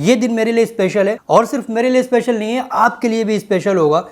ये दिन मेरे लिए स्पेशल है, और सिर्फ मेरे लिए स्पेशल नहीं है, आपके लिए भी स्पेशल होगा।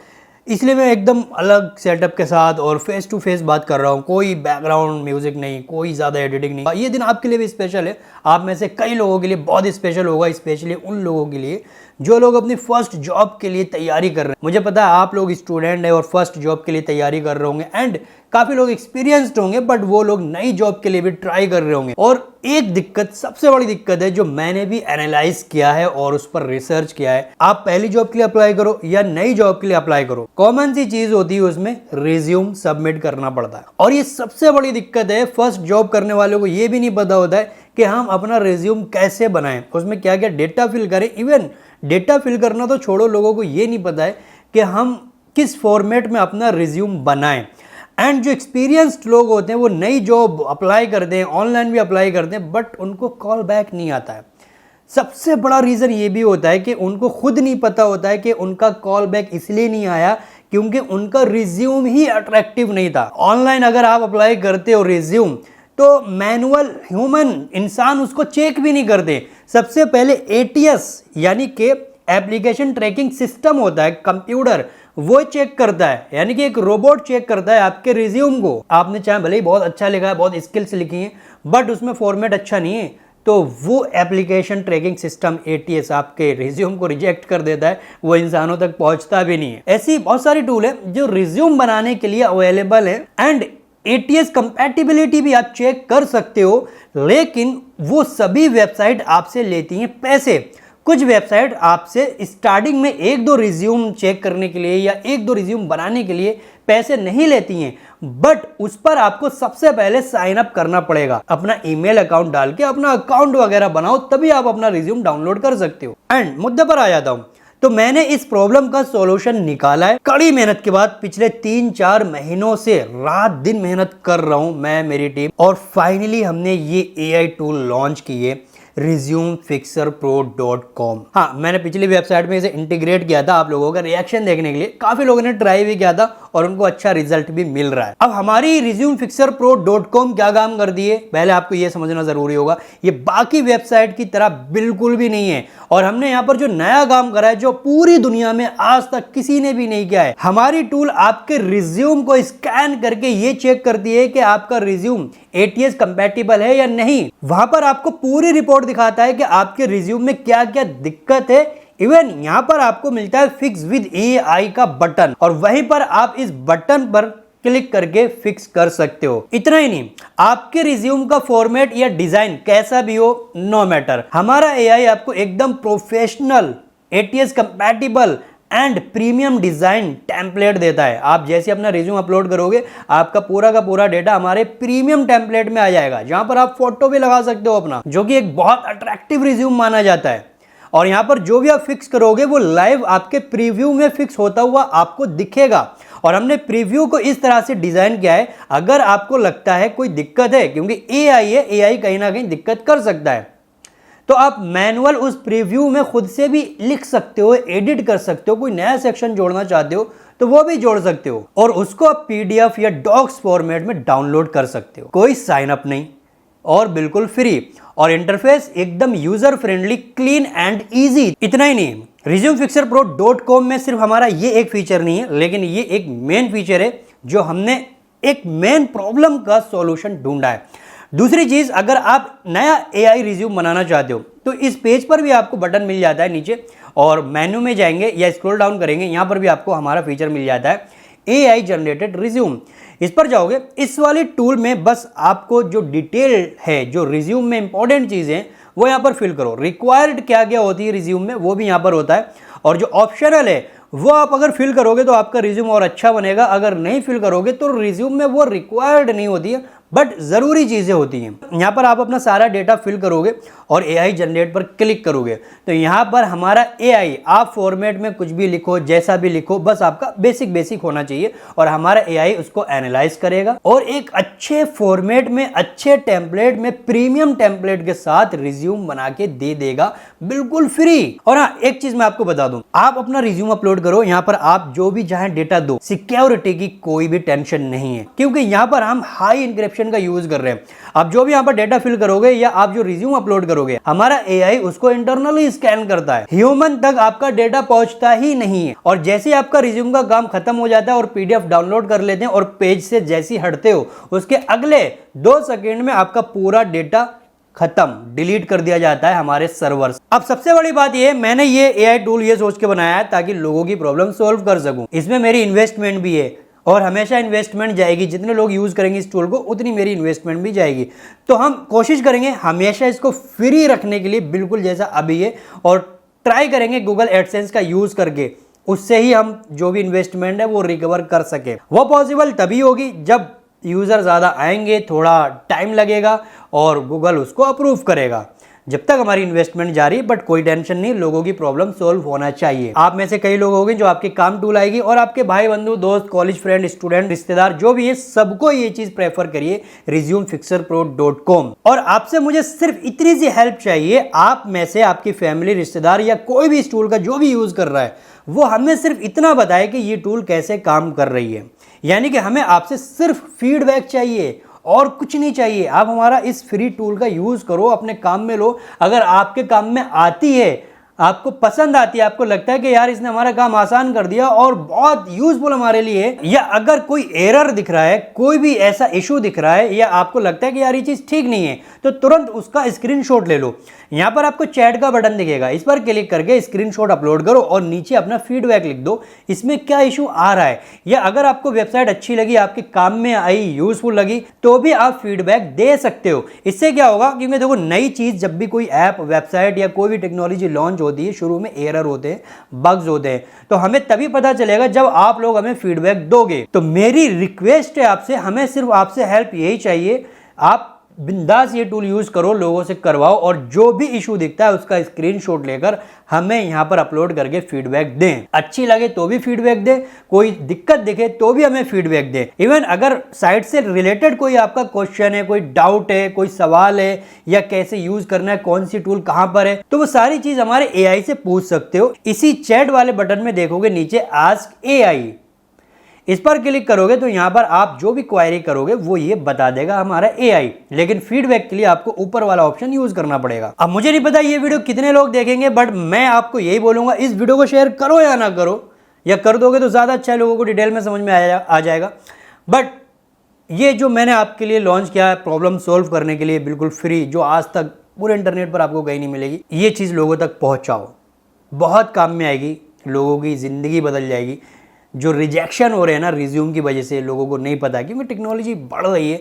इसलिए मैं एकदम अलग सेटअप के साथ और फेस टू फेस बात कर रहा हूँ, कोई बैकग्राउंड म्यूजिक नहीं, कोई ज़्यादा एडिटिंग नहीं। ये दिन आपके लिए भी स्पेशल है, आप में से कई लोगों के लिए बहुत स्पेशल होगा, स्पेशली उन लोगों के लिए जो लोग अपनी फर्स्ट जॉब के लिए तैयारी कर रहे हैं। मुझे पता है आप लोग स्टूडेंट हैं और फर्स्ट जॉब के लिए तैयारी कर रहे होंगे, एंड काफ़ी लोग एक्सपीरियंस्ड होंगे, बट वो लोग नई जॉब के लिए भी ट्राई कर रहे होंगे। और एक दिक्कत, सबसे बड़ी दिक्कत है, जो मैंने भी एनालाइज किया है और उस पर रिसर्च किया है, आप पहली जॉब के लिए अप्लाई करो या नई जॉब के लिए अप्लाई करो, कॉमन सी चीज होती है उसमें रिज्यूम सबमिट करना पड़ता है। और ये सबसे बड़ी दिक्कत है, फर्स्ट जॉब करने वालों को ये भी नहीं पता होता है कि हम अपना रिज्यूम कैसे बनाएं, उसमें क्या क्या डेटा फिल करें। इवन डेटा फिल करना तो छोड़ो, लोगों को ये नहीं पता है कि हम किस फॉर्मेट में अपना रिज्यूम बनाएं। एंड जो एक्सपीरियंस्ड लोग होते हैं वो नई जॉब अप्लाई करते हैं, ऑनलाइन भी अप्लाई करते हैं, बट उनको कॉल बैक नहीं आता है। सबसे बड़ा रीज़न ये भी होता है कि उनको खुद नहीं पता होता है कि उनका कॉल बैक इसलिए नहीं आया क्योंकि उनका रिज्यूम ही अट्रैक्टिव नहीं था। ऑनलाइन अगर आप अप्लाई करते हो रिज्यूम, तो मैनुअल ह्यूमन इंसान उसको चेक भी नहीं करते। सबसे पहले ATS यानी कि एप्लीकेशन ट्रैकिंग सिस्टम होता है, कंप्यूटर, वो चेक करता है, यानी कि एक रोबोट चेक करता है आपके रिज्यूम को। आपने चाहे भले ही बहुत अच्छा लिखा है, बहुत स्किल्स लिखी हैं, बट उसमें फॉर्मेट अच्छा नहीं है, तो वो एप्लीकेशन ट्रैकिंग सिस्टम ATS आपके रिज्यूम को रिजेक्ट कर देता है, वो इंसानों तक पहुंचता भी नहीं है। ऐसी बहुत सारी टूल है जो रिज्यूम बनाने के लिए अवेलेबल है, एंड ATS कंपैटिबिलिटी भी आप चेक कर सकते हो, लेकिन वो सभी वेबसाइट आपसे लेती हैं पैसे। कुछ वेबसाइट आपसे स्टार्टिंग में 1-2 रिज्यूम चेक करने के लिए या 1-2 रिज्यूम बनाने के लिए पैसे नहीं लेती हैं, बट उस पर आपको सबसे पहले साइन अप करना पड़ेगा। अपना ईमेल अकाउंट डाल के अपना अकाउंट वगैरह बनाओ, तभी आप अपना रिज्यूम डाउनलोड कर सकते हो। एंड मुद्दे पर आ जाता हूं, तो मैंने इस प्रॉब्लम का सॉल्यूशन निकाला है कड़ी मेहनत के बाद। पिछले 3-4 महीनों से रात दिन मेहनत कर रहा हूं मैं, मेरी टीम, और फाइनली हमने ये AI टूल लॉन्च की है, resumeFixerPro.com। हाँ, मैंने पिछली वेबसाइट में इसे इंटीग्रेट किया था आप लोगों का रिएक्शन देखने के लिए। काफी लोगों ने ट्राई भी किया था और उनको अच्छा रिजल्ट भी मिल रहा है। अब हमारी resumeFixerPro.com क्या काम कर दी है, पहले आपको यह समझना जरूरी होगा। ये बाकी वेबसाइट की तरह बिल्कुल भी नहीं है, और हमने यहाँ पर जो नया काम करा है, जो पूरी दुनिया में आज तक किसी ने भी नहीं किया है। हमारी टूल आपके रिज्यूम को स्कैन करके ये चेक करती है कि आपका रिज्यूम ATS कंपैटिबल है या नहीं। वहां पर आपको पूरी रिपोर्ट दिखाता है कि आपके रिज्यूम में क्या क्या दिक्कत है। इवन यहां पर आपको मिलता है फिक्स विद AI का बटन, और वहीं पर आप इस बटन पर क्लिक करके फिक्स कर सकते हो। इतना ही नहीं, आपके रिज्यूम का फॉर्मेट या डिजाइन कैसा भी हो, नो मैटर, हमारा AI आपको एकदम professional ATS compatible and premium design template देता है। आप जैसे अपना रिज्यूम अपलोड करोगे, आपका पूरा का पूरा डेटा हमारे प्रीमियम टेम्पलेट में आ जाएगा, जहां पर आप फोटो भी लगा सकते हो अपना, जो कि एक बहुत अट्रैक्टिव रिज्यूम माना जाता है। और यहां पर जो भी आप फिक्स करोगे वो लाइव आपके प्रीव्यू में फिक्स होता हुआ आपको दिखेगा। और हमने प्रीव्यू को इस तरह से डिजाइन किया है, अगर आपको लगता है कोई दिक्कत है, क्योंकि AI है, AI कहीं ना कहीं दिक्कत कर सकता है, तो आप मैनुअल उस प्रीव्यू में खुद से भी लिख सकते हो, एडिट कर सकते हो। कोई नया सेक्शन जोड़ना चाहते हो तो वो भी जोड़ सकते हो, और उसको आप PDF या डॉक्स फॉर्मेट में डाउनलोड कर सकते हो। कोई साइन अप नहीं, और बिल्कुल फ्री, और इंटरफेस एकदम user friendly, clean and easy. इतना ही नहीं, resumeFixerPro.com में सिर्फ हमारा ये एक फीचर नहीं है, लेकिन ये एक मेन फीचर है जो हमने एक मेन प्रॉब्लम का सॉल्यूशन ढूंढा है। दूसरी चीज, अगर आप नया AI रिज्यूम बनाना चाहते हो तो इस पेज पर भी आपको बटन मिल जाता है नीचे, और मेन्यू में जाएंगे या स्क्रॉल डाउन करेंगे, यहां पर भी आपको हमारा फीचर मिल जाता है AI जनरेटेड रिज्यूम। इस पर जाओगे, इस वाली टूल में बस आपको जो डिटेल है, जो रिज्यूम में इंपॉर्टेंट चीजें वो यहाँ पर फिल करो। रिक्वायर्ड क्या क्या होती है रिज्यूम में वो भी यहाँ पर होता है, और जो ऑप्शनल है वो आप अगर फिल करोगे तो आपका रिज्यूम और अच्छा बनेगा। अगर नहीं फिल करोगे तो रिज्यूम में वो रिक्वायर्ड नहीं होती है, बट ज़रूरी चीज़ें होती हैं। यहाँ पर आप अपना सारा डेटा फिल करोगे और AI जनरेट पर क्लिक करोगे, तो यहाँ पर हमारा AI, आप फॉर्मेट में कुछ भी लिखो, जैसा भी लिखो, बस आपका बेसिक होना चाहिए, और हमारा AI उसको एनालाइज करेगा और एक अच्छे फॉर्मेट में, अच्छे टेम्पलेट में, प्रीमियम टेम्पलेट के साथ रिज्यूम बना के दे देगा, बिल्कुल फ्री। और हाँ, एक चीज मैं आपको बता दूं, आप अपना रिज्यूम अपलोड करो, यहाँ पर आप जो भी चाहे डेटा दो, सिक्योरिटी की कोई भी टेंशन नहीं है, क्योंकि यहाँ पर हम हाई इंक्रिप्शन सेक्शन का यूज कर रहे हैं। आप जो भी यहाँ पर डेटा फिल करोगे या आप जो रिज्यूम अपलोड करोगे, हमारा एआई उसको इंटरनली स्कैन करता है, ह्यूमन तक आपका डेटा पहुंचता ही नहीं है। और जैसे आपका रिज्यूम का काम खत्म हो जाता है और पीडीएफ डाउनलोड कर लेते हैं और पेज से जैसे हटते हो, उसके अगले 2 सेकेंड में आपका पूरा डेटा खत्म, डिलीट कर दिया जाता है हमारे सर्वर्स। अब सबसे बड़ी बात ये, मैंने ये एआई टूल ये सोच के बनाया है ताकि लोगों की प्रॉब्लम सॉल्व कर सकूं। इसमें मेरी इन्वेस्टमेंट भी है और हमेशा इन्वेस्टमेंट जाएगी, जितने लोग यूज करेंगे इस टूल को उतनी मेरी इन्वेस्टमेंट भी जाएगी। तो हम कोशिश करेंगे हमेशा इसको फ्री रखने के लिए, बिल्कुल जैसा अभी है, और ट्राई करेंगे गूगल एडसेंस का यूज करके उससे ही हम जो भी इन्वेस्टमेंट है वो रिकवर कर सके। वो पॉसिबल तभी होगी जब यूजर ज्यादा आएंगे, थोड़ा टाइम लगेगा और गूगल उसको अप्रूव करेगा। जब तक हमारी इन्वेस्टमेंट जारी, बट कोई टेंशन नहीं, लोगों की प्रॉब्लम सॉल्व होना चाहिए। आप में से कई लोग होंगे जो आपके काम टूल आएगी और आपके भाई बंधु दोस्त कॉलेज फ्रेंड स्टूडेंट रिश्तेदार जो भी है, सबको ये चीज प्रेफर करिए resumeFixerPro.com। और आपसे मुझे सिर्फ इतनी सी हेल्प चाहिए, आप में से आपकी फैमिली रिश्तेदार या कोई भी इस टूल का जो भी यूज कर रहा है वो हमें सिर्फ इतना बताए कि ये टूल कैसे काम कर रही है। यानी कि हमें आपसे सिर्फ फीडबैक चाहिए और कुछ नहीं चाहिए। आप हमारा इस फ्री टूल का यूज करो, अपने काम में लो। अगर आपके काम में आती है, आपको पसंद आती है, आपको लगता है कि यार इसने हमारा काम आसान कर दिया और बहुत यूजफुल हमारे लिए, या अगर कोई एरर दिख रहा है, कोई भी ऐसा इशू दिख रहा है, या आपको लगता है कि यार ये चीज ठीक नहीं है, तो तुरंत उसका स्क्रीनशॉट ले लो। यहां पर आपको चैट का बटन दिखेगा, इस पर क्लिक करके स्क्रीनशॉट अपलोड करो और नीचे अपना फीडबैक लिख दो, इसमें क्या इशू आ रहा है, या अगर आपको वेबसाइट अच्छी लगी, आपके काम में आई, यूजफुल लगी, तो भी आप फीडबैक दे सकते हो। इससे क्या होगा, क्योंकि देखो नई चीज, जब भी कोई ऐप, वेबसाइट या कोई भी टेक्नोलॉजी लॉन्च होती है, शुरू में एरर होते हैं, बग्स होते हैं, तो हमें तभी पता चलेगा जब आप लोग हमें फीडबैक दोगे। तो मेरी रिक्वेस्ट है आपसे, हमें सिर्फ आपसे हेल्प यही चाहिए, आप बिंदास ये टूल यूज करो, लोगों से करवाओ और जो भी इशू दिखता है उसका स्क्रीनशॉट लेकर हमें यहां पर अपलोड करके फीडबैक दें। अच्छी लगे तो भी फीडबैक दें, कोई दिक्कत दिखे तो भी हमें फीडबैक दें। इवन अगर साइट से रिलेटेड कोई आपका क्वेश्चन है, कोई डाउट है, कोई सवाल है, या कैसे यूज करना है, कौन सी टूल कहां पर है, तो वो सारी चीज हमारे एआई से पूछ सकते हो। इसी चैट वाले बटन में देखोगे नीचे आस्क एआई, इस पर क्लिक करोगे तो यहां पर आप जो भी क्वेरी करोगे वो ये बता देगा हमारा एआई। लेकिन फीडबैक के लिए आपको ऊपर वाला ऑप्शन यूज करना पड़ेगा। अब मुझे नहीं पता ये वीडियो कितने लोग देखेंगे, बट मैं आपको यही बोलूंगा, इस वीडियो को शेयर करो या ना करो, या कर दोगे तो ज्यादा अच्छा है, लोगों को डिटेल में समझ में आ जाएगा। बट ये जो मैंने आपके लिए लॉन्च किया है प्रॉब्लम सोल्व करने के लिए, बिल्कुल फ्री, जो आज तक पूरे इंटरनेट पर आपको कहीं नहीं मिलेगी, ये चीज लोगों तक पहुंचाओ, बहुत काम में आएगी, लोगों की जिंदगी बदल जाएगी। जो रिजेक्शन हो रहे हैं ना रिज्यूम की वजह से, लोगों को नहीं पता, क्योंकि टेक्नोलॉजी बढ़ रही है,